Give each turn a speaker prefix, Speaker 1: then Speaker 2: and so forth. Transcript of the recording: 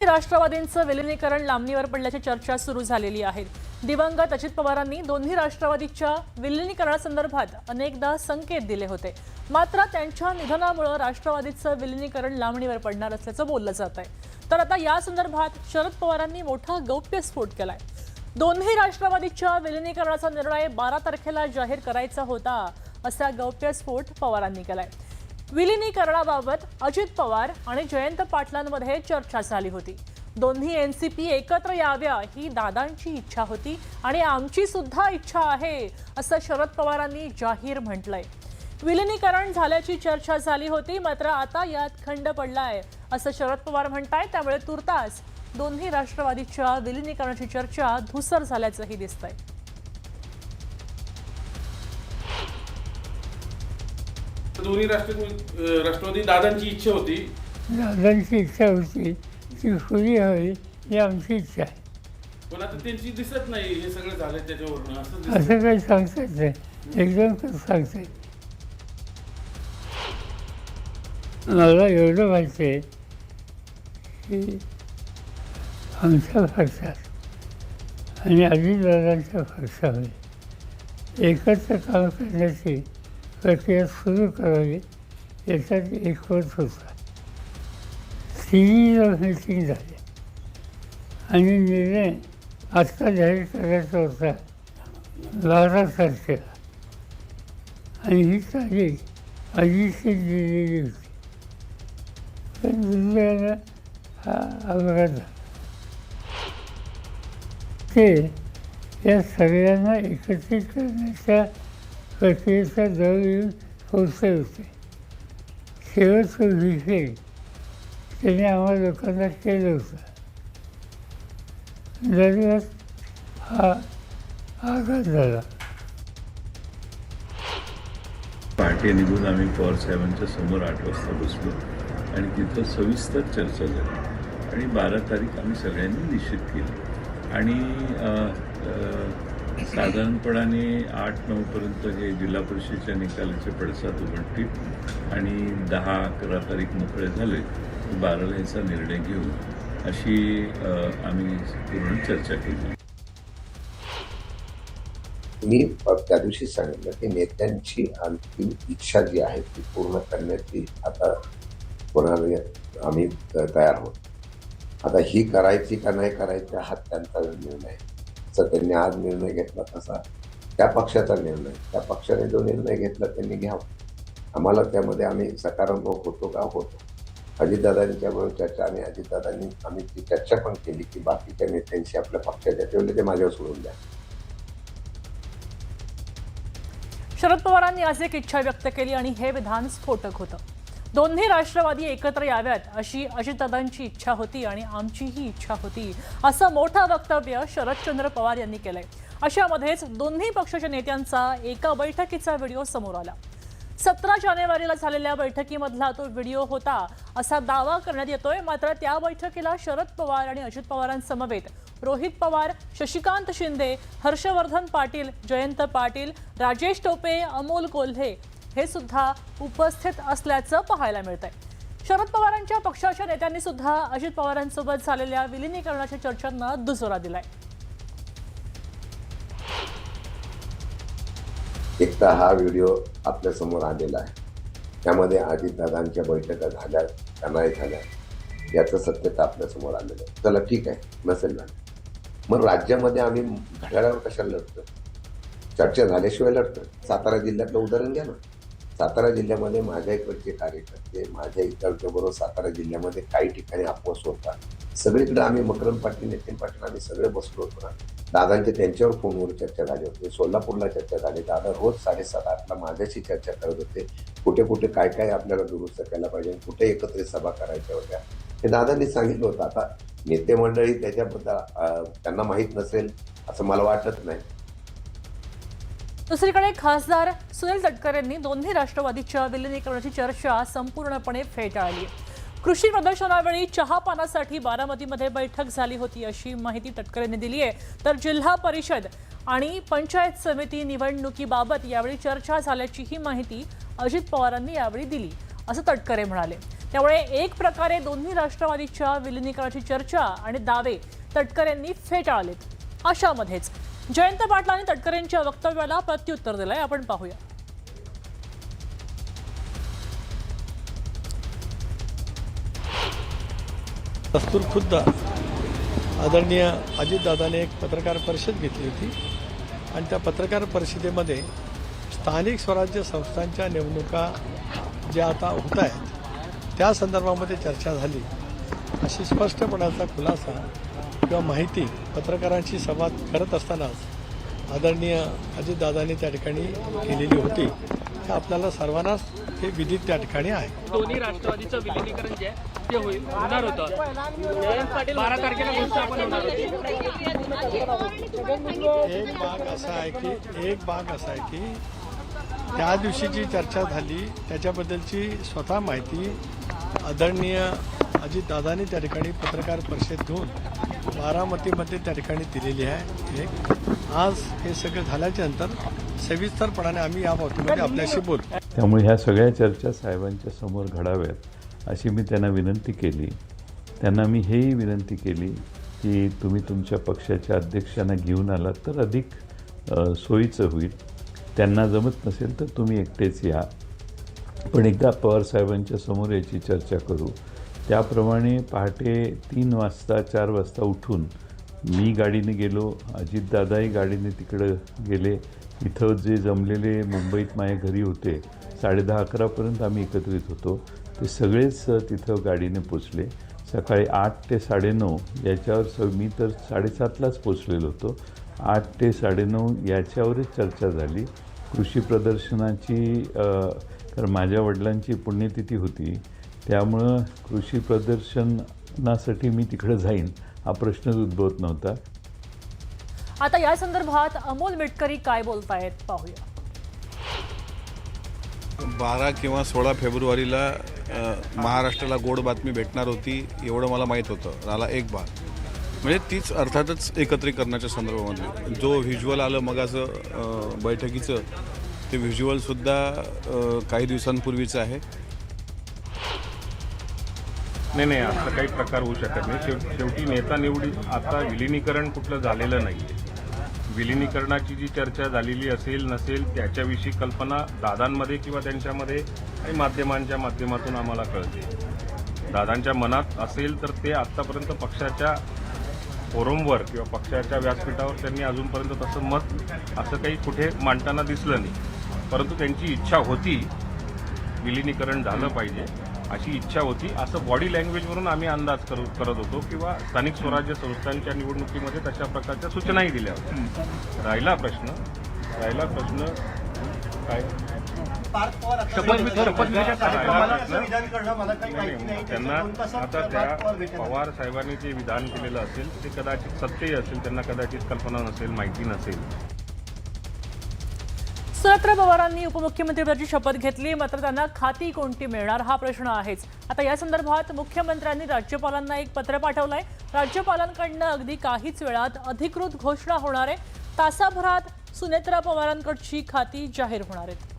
Speaker 1: राष्ट्रवादींचं विलीनीकरण लांबणीवर पडल्याची चर्चा सुरू झालेली आहे। दिवंगत अजित पवारांनी दोन्ही राष्ट्रवादीच्या विलीनीकरणासंदर्भात अनेकदा संकेत दिले होते, मात्र त्यांच्या निधनामुळे राष्ट्रवादीचं विलीनीकरण लांबणीवर पडणार असल्याचं बोललं जात आहे। तर आता या संदर्भात शरद पवारांनी मोठा गौप्यस्फोट केलाय। दोन्ही राष्ट्रवादीच्या विलीनीकरणाचा निर्णय 12 तारखेला जाहीर करायचा होता, असा गौप्यस्फोट पवारांनी केलाय। विलीनीकरणाबाबत अजित पवार आणि जयंत पाटलांमध्ये चर्चा झाली होती। दोन्ही एनसीपी एकत्र याव्या ही दादांची इच्छा होती आणि आमची सुद्धा इच्छा आहे, असं शरद पवारांनी जाहीर म्हटलंय। विलीनीकरण झाल्याची चर्चा झाली होती, मात्र आता यात खंड पडलाय, असं शरद पवार म्हणताय। त्यामुळे तुर्तास दोन्ही राष्ट्रवादीच्या विलीनीकरणाची चर्चा धुसर झाल्याचंही दिसतंय।
Speaker 2: दोन्ही राष्ट्रवादी दादांची इच्छा होती
Speaker 3: ती खुली हवी ही आमची इच्छा आहे।
Speaker 2: पण आता त्यांची दिसत नाही, हे सगळं झालं त्याच्यावरून
Speaker 3: असं काही सांगतात नाही, एकदम सांगते। मला एवढं माहिती आहे की आमच्या पक्षात आणि अजितदादांच्या पक्षामध्ये एकत्र काम करण्याची प्रक्रिया सुरू करावी याच्यात एकमत होता। तिन्ही मीटिंग झाली आणि निर्णय आत्ता जाहीर करायचा होता 12 तारखेला, आणि ही तारीख आधीची दिलेली होती, पण दुसऱ्याला हा अपघात झाला। ते या सगळ्यांना एकत्रित करण्याच्या प्रक्रियेचा दर येऊन पोचले होते। शेवटचं विषय त्याने आम्हाला लोकांना केलं होतं, दरम्यान हा आघात झाला।
Speaker 4: पहाटे निघून आम्ही पवार साहेबांच्या समोर 8 वाजता बसलो आणि तिथं सविस्तर चर्चा झाली आणि 12 तारीख आम्ही सगळ्यांनी निश्चित केली। आणि साधारणपणाने 8-9 पर्यंत हे जिल्हा परिषदेच्या निकालाचे पडसाद उमटतील आणि 10-11 तारीख मोकळे झाले 12ला याचा निर्णय घेऊ, अशी आम्ही पूर्ण चर्चा केली।
Speaker 5: मी त्या दिवशी सांगितलं की नेत्यांची अंतिम इच्छा जी आहे ती पूर्ण करण्याची आता कोणाला आम्ही तयार आहोत। आता ही करायची का नाही करायची हा त्यांचा निर्णय आहे। जसं त्यांनी आज निर्णय घेतला तसा त्या पक्षाचा निर्णय, त्या पक्षाने जो निर्णय घेतला त्यांनी घ्यावा। आम्हाला त्यामध्ये आम्ही सकारात्मक होतो का होतो। अजितदादांच्याबरोबर चर्चा आणि अजितदादांनी आम्ही ती चर्चा पण केली की बाकीच्या नेत्यांशी आपल्या पक्षाच्या तेवढे ते माझ्यावर सोडून द्या।
Speaker 1: शरद पवारांनी आज एक इच्छा व्यक्त केली आणि हे विधान स्फोटक होतं। दोन्ही राष्ट्रवादी एकत्र याव्यात अशी अजितदादांची इच्छा होती आणि आमचीही इच्छा होती, असं मोठं वक्तव्य शरदचंद्र पवार यांनी केलंय। अशामध्येच दोन्ही पक्षाच्या नेत्यांचा एका बैठकीचा व्हिडिओ समोर आला। 17 जानेवारीला झालेल्या बैठकीमधला तो व्हिडिओ होता, असा दावा करण्यात येतोय। मात्र त्या बैठकीला शरद पवार आणि अजित पवारांसमवेत रोहित पवार, शशिकांत शिंदे, हर्षवर्धन पाटील, जयंत पाटील, राजेश टोपे, अमोल कोल्हे हे सुद्धा उपस्थित असल्याचं पाहायला मिळतंय। शरद पवारांच्या पक्षाच्या नेत्यांनी सुद्धा अजित पवारांसोबत झालेल्या विलीनीकरणाच्या चर्चांना दुजोरा दिलाय।
Speaker 5: एक तर हा व्हिडिओ आपल्या समोर आलेला आहे, त्यामध्ये अजितदादांच्या बैठका झाल्या का नाही झाल्या याचं सत्यता आपल्या समोर आलेलं आहे। चला ठीक आहे, नसेल झालं मग राज्यामध्ये आम्ही घड्याळावर कशाला लढतो? चर्चा झाल्याशिवाय लढतो? सातारा जिल्ह्यातलं उदाहरण घ्या ना। सातारा जिल्ह्यामध्ये माझ्या इकडचे कार्यकर्ते, माझ्या इकडच्या बरोबर सातारा जिल्ह्यामध्ये काही ठिकाणी अपवास होतात। सगळीकडे आम्ही मकरंद पाटील, नितीन पाटील आम्ही सगळे बसलो होतो ना। दादांचे त्यांच्यावर फोनवर चर्चा झाली होती, सोलापूरला चर्चा झाली। दादा रोज 7:30-8ला माझ्याशी चर्चा करत होते, कुठे कुठे काय काय आपल्याला दुरुस्त केला पाहिजे, कुठे एकत्रित सभा करायच्या होत्या हे दादांनी सांगितलं होतं। आता नेते मंडळी त्याच्याबद्दल त्यांना माहीत नसेल असं मला वाटत नाही।
Speaker 1: दुसरीकडे खासदार सुनील तटकरेंनी दोन्ही राष्ट्रवादीच्या विलीनीकरणाची चर्चा संपूर्णपणे फेटाळली। कृषी प्रदर्शनावेळी चहापानासाठी बारामतीमध्ये बैठक झाली होती, अशी माहिती तटकरेंनी दिली आहे। तर जिल्हा परिषद आणि पंचायत समिती निवडणुकीबाबत यावेळी चर्चा झाल्याची ही माहिती अजित पवारांनी यावेळी दिली, असं तटकरे म्हणाले। त्यामुळे एक प्रकारे दोन्ही राष्ट्रवादीच्या विलिनीकरणाची चर्चा आणि दावे तटकरेंनी फेटाळलेत। अशामध्येच जयंत पाटलांनी तटकरेंच्या वक्तव्याला प्रत्युत्तर दिलंय, आपण पाहूया।
Speaker 6: दस्तूर खुद्द आदरणीय अजितदादांनी एक पत्रकार परिषद घेतली होती आणि त्या पत्रकार परिषदेमध्ये स्थानिक स्वराज्य संस्थांच्या निवडणुका ज्या आता होत आहेत त्या संदर्भामध्ये चर्चा झाली अशी स्पष्टपणाचा खुलासा किंवा माहिती पत्रकारांशी संवाद करत असतानाच आदरणीय अजितदादांनी त्या ठिकाणी केलेली होती। हे आपल्याला सर्वांनाच हे विदित त्या ठिकाणी आहे।
Speaker 7: दोन्ही राष्ट्रवादीचं विलिनीकरण जे आहे ते होणार होतं। जयंत पाटील 12 तारखेला घोषणा पण होणार होती।
Speaker 6: एक भाग असा आहे की त्या दिवशी जी चर्चा झाली त्याच्याबद्दलची स्वतः माहिती आदरणीय अजितदादांनी त्या ठिकाणी पत्रकार परिषद घेऊन बारामतीमध्ये त्या ठिकाणी दिलेली आहे। आज हे सगळं झाल्याच्या नंतर सविस्तरपणाने आम्ही या बाबतीमध्ये आपल्याशी बोलू।
Speaker 4: त्यामुळे ह्या सगळ्या चर्चा साहेबांच्या समोर घडाव्यात अशी मी त्यांना विनंती केली। त्यांना मी हेही विनंती केली की तुम्ही तुमच्या पक्षाच्या अध्यक्षांना घेऊन आलात तर अधिक सोयीचं होईल। त्यांना जमत नसेल तर तुम्ही एकटेच या, पण एकदा पवार साहेबांच्या समोर याची चर्चा करू। त्याप्रमाणे पहाटे 3 वाजता 4 वाजता उठून मी गाडीने गेलो, अजितदादाही गाडीने तिकडं गेले। इथं जे जमलेले मुंबईत माझ्या घरी होते 10:30-11पर्यंत आम्ही एकत्रित होतो, ते सगळेच तिथं गाडीने पोचले। सकाळी 8 ते 9:30 याच्यावर मी तर 7:30लाच पोचलेलो होतो। 8 ते 9:30 याच्यावरच चर्चा झाली। कृषी प्रदर्शनाची कारण माझ्या वडिलांची पुण्यतिथी होती त्यामुळं कृषी प्रदर्शनासाठी मी तिकडे जाईन हा प्रश्नच उद्भवत नव्हता।
Speaker 1: आता या संदर्भात अमोल मिटकरी काय बोलतायत पाहूया।
Speaker 8: 12 किंवा 16 फेब्रुवारीला महाराष्ट्राला गोड बातमी भेटणार होती एवढं मला माहीत होतं। झाला एक भाग म्हणजे तीच अर्थातच एकत्रीकरणाच्या संदर्भामध्ये जो व्हिज्युअल आलं मगाचं बैठकीचं ते व्हिज्युअलसुद्धा काही दिवसांपूर्वीचं आहे।
Speaker 2: नाही असं काही प्रकार होऊ शकत नाही। शेवटी नेता निवडी आता विलिनीकरण कुठलं झालेलं नाही। विलिनीकरणाची जी चर्चा झालेली असेल नसेल त्याच्याविषयी कल्पना दादांमध्ये किंवा त्यांच्यामध्ये आणि माध्यमांच्या माध्यमातून आम्हाला कळते। दादांच्या मनात असेल तर ते आत्तापर्यंत पक्षाच्या फोरमवर किंवा पक्षाच्या व्यासपीठावर त्यांनी अजूनपर्यंत तसं मत असं काही कुठे मांडताना दिसलं नाही, परंतु त्यांची इच्छा होती विलिनीकरण झालं पाहिजे अशी इच्छा होती असं बॉडी लँग्वेजवरून आम्ही अंदाज करत होतो किंवा स्थानिक स्वराज्य संस्थांच्या निवडणुकीमध्ये तशा प्रकारच्या सूचनाही दिल्या होत्या। राहिला प्रश्न काय त्यांना आता त्या पवार साहेबांनी जे विधान केलेलं असेल ते कदाचित सत्यही असेल, त्यांना कदाचित कल्पना नसेल, माहिती नसेल।
Speaker 1: शरद पवारांनी उपमुख्यमंत्रीपदाची शपथ घेतली, मात्र त्यांना खाती कोणती मिळणार हा प्रश्न आहेच। आता या संदर्भात मुख्यमंत्र्यांनी राज्यपालांना एक पत्र पाठवलंय। राज्यपालांकडनं अगदी काहीच वेळात अधिकृत घोषणा होणार आहे। तासाभरात सुनेत्रा पवारांकडची खाती जाहीर होणार आहेत।